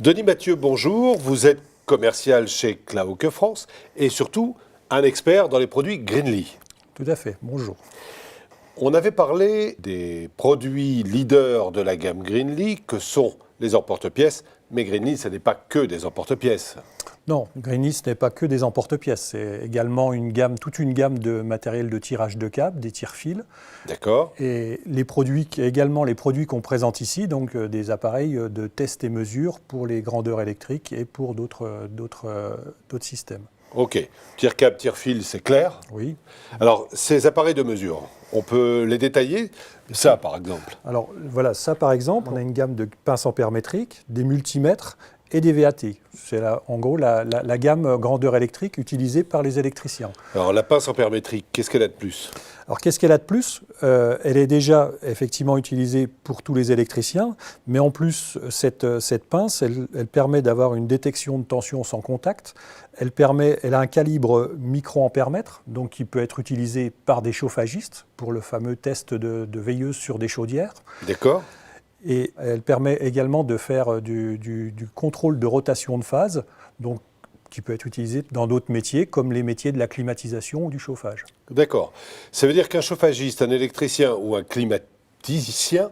Denis Mathieu, bonjour. Vous êtes commercial chez Klaoke France et surtout un expert dans les produits Greenly. Tout à fait, bonjour. On avait parlé des produits leaders de la gamme Greenly que sont les emporte-pièces, mais Greenly, ce n'est pas que des emporte-pièces. Non, Greenly, ce n'est pas que des emporte-pièces, c'est également toute une gamme de matériel de tirage de câbles, des tire-fils. D'accord. Et également les produits qu'on présente ici, donc des appareils de test et mesure pour les grandeurs électriques et pour d'autres systèmes. Ok. Tire-câble, tire-fil, c'est clair. Oui. Alors, ces appareils de mesure, on peut les détailler? Ça, par exemple. Alors voilà, ça par exemple, on a une gamme de pinces ampères-métriques, des multimètres et des VAT. C'est en gros la gamme grandeur électrique utilisée par les électriciens. Alors, la pince ampère-métrique, qu'est-ce qu'elle a de plus? Alors qu'est-ce qu'elle a de plus? Elle est déjà effectivement utilisée pour tous les électriciens, mais en plus cette pince, elle permet d'avoir une détection de tension sans contact. Elle a un calibre micro-ampère-mètre, donc qui peut être utilisé par des chauffagistes pour le fameux test de veilleuse sur des chaudières. D'accord. Et elle permet également de faire du contrôle de rotation de phase, donc qui peut être utilisé dans d'autres métiers, comme les métiers de la climatisation ou du chauffage. D'accord. Ça veut dire qu'un chauffagiste, un électricien ou un climaticien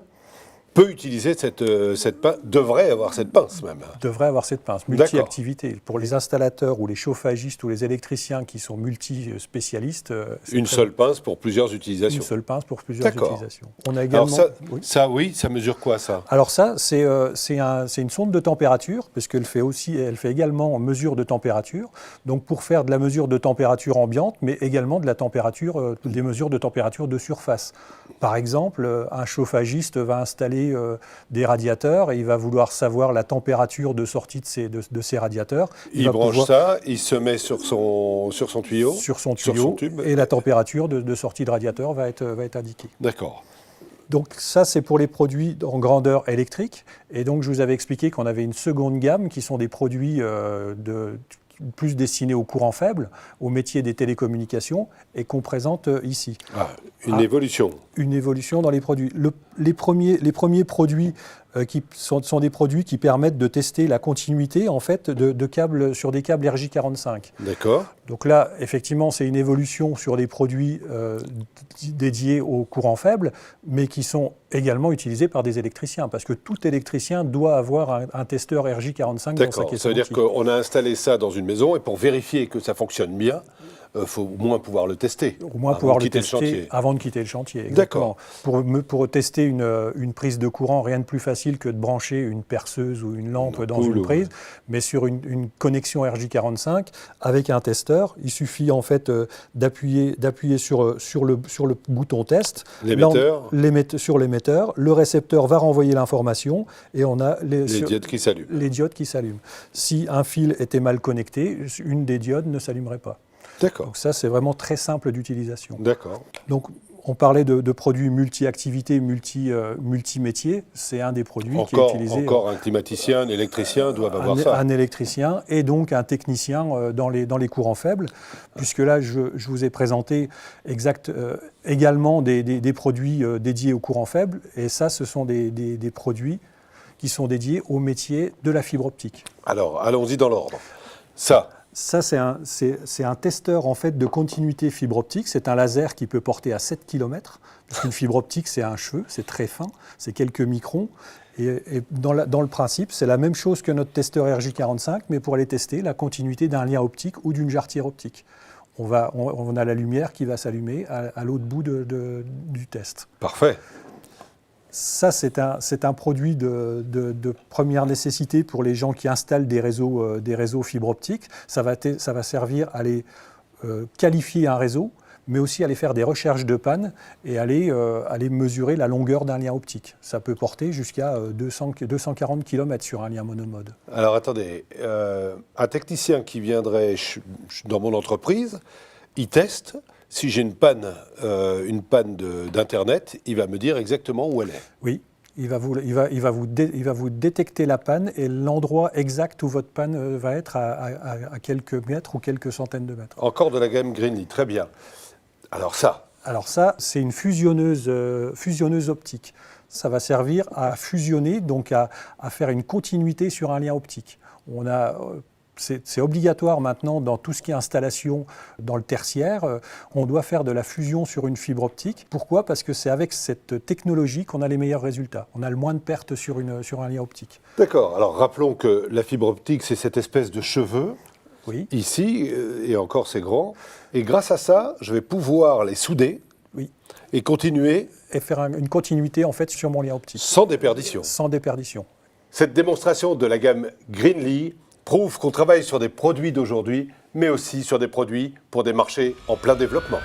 peut utiliser cette pince, devrait avoir cette pince même. Devrait avoir cette pince, multi-activité. Pour les installateurs ou les chauffagistes ou les électriciens qui sont multi-spécialistes. Une seule pince pour plusieurs utilisations. Une seule pince pour plusieurs utilisations. On a également. Alors oui. ça mesure quoi ça? Alors ça, c'est une sonde de température, parce qu'elle elle fait également mesure de température. Donc pour faire de la mesure de température ambiante, mais également de la température, des mesures de température de surface. Par exemple, un chauffagiste va installer des radiateurs et il va vouloir savoir la température de sortie de ces radiateurs. Il branche ça, il se met sur son tuyau. Sur son tube. Et la température de sortie de radiateur va être indiquée. D'accord. Donc ça, c'est pour les produits en grandeur électrique. Et donc, je vous avais expliqué qu'on avait une seconde gamme qui sont des produits plus destinés au courant faible, au métier des télécommunications, et qu'on présente ici. Une évolution. Une évolution dans les produits. Les premiers produits sont des produits qui permettent de tester la continuité en fait, de câbles sur des câbles RJ45. D'accord. Donc là, effectivement, c'est une évolution sur des produits dédiés au courant faible, mais qui sont également utilisés par des électriciens, parce que tout électricien doit avoir un testeur RJ45 dans sa caisse. D'accord, ça veut dire qu'on a installé ça dans une maison, et pour vérifier que ça fonctionne bien, il faut au moins pouvoir le tester. Au moins pouvoir le tester avant de quitter le chantier. D'accord. Pour tester une prise de courant, rien de plus facile que de brancher une perceuse ou une lampe dans une prise, mais sur une connexion RJ45 avec un testeur, il suffit en fait d'appuyer sur le bouton test. Sur l'émetteur, le récepteur va renvoyer l'information et on a les diodes qui s'allument. Les diodes qui s'allument. Si un fil était mal connecté, une des diodes ne s'allumerait pas. D'accord. Donc ça, c'est vraiment très simple d'utilisation. D'accord. Donc, on parlait de produits multi-activités, multi-métiers. C'est un des produits qui est utilisé. Encore un climaticien, un électricien doivent avoir ça. Un électricien et donc un technicien dans les courants faibles, puisque là, je vous ai présenté également des produits dédiés aux courants faibles. Et ça, ce sont des produits qui sont dédiés au métier de la fibre optique. Alors, allons-y dans l'ordre. Ça, c'est un testeur en fait, de continuité fibre optique. C'est un laser qui peut porter à 7 km. Une fibre optique, c'est un cheveu, c'est très fin, c'est quelques microns. Et dans le principe, c'est la même chose que notre testeur RJ45, mais pour aller tester la continuité d'un lien optique ou d'une jarretière optique. On a la lumière qui va s'allumer à l'autre bout du test. Parfait. Ça, c'est un produit de première nécessité pour les gens qui installent des réseaux fibre optique. Ça va servir à aller qualifier un réseau, mais aussi à aller faire des recherches de panne et aller mesurer la longueur d'un lien optique. Ça peut porter jusqu'à 240 km sur un lien monomode. Alors attendez, un technicien qui viendrait dans mon entreprise, il teste. Si j'ai une panne d'Internet, il va me dire exactement où elle est. Oui, il va vous détecter la panne et l'endroit exact où votre panne va être à quelques mètres ou quelques centaines de mètres. Encore de la gamme Greenly, très bien. Alors ça, Alors ça, c'est une fusionneuse optique. Ça va servir à fusionner, donc à faire une continuité sur un lien optique. C'est obligatoire maintenant dans tout ce qui est installation dans le tertiaire. On doit faire de la fusion sur une fibre optique. Pourquoi ? Parce que c'est avec cette technologie qu'on a les meilleurs résultats. On a le moins de pertes sur un lien optique. D'accord. Alors rappelons que la fibre optique, c'est cette espèce de cheveu. Oui. Ici, et encore c'est grand. Et grâce à ça, je vais pouvoir les souder et continuer. Et faire une continuité en fait sur mon lien optique. Sans déperdition. Sans déperdition. Cette démonstration de la gamme Greenly prouve qu'on travaille sur des produits d'aujourd'hui, mais aussi sur des produits pour des marchés en plein développement.